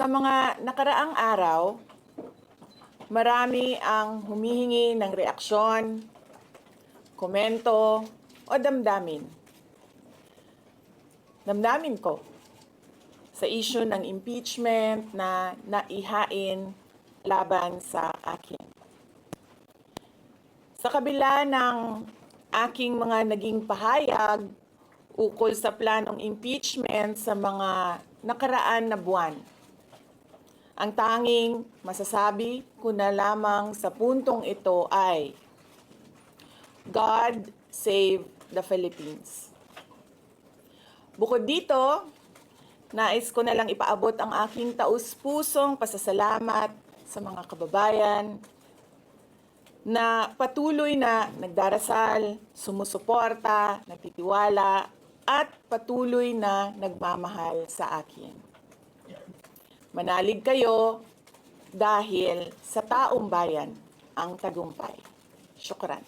Sa mga nakaraang araw, marami ang humihingi ng reaksyon, komento o damdamin. Damdamin ko sa issue ng impeachment na naihain laban sa akin. Sa kabila ng aking mga naging pahayag ukol sa planong impeachment sa mga nakaraan na buwan, ang tanging masasabi ko na lamang sa puntong ito ay God save the Philippines. Bukod dito, nais ko na lang ipaabot ang aking taus-pusong pasasalamat sa mga kababayan na patuloy na nagdarasal, sumusuporta, nagtitiwala, at patuloy na nagmamahal sa akin. Manalig kayo dahil sa taong bayan ang tagumpay. Syukran.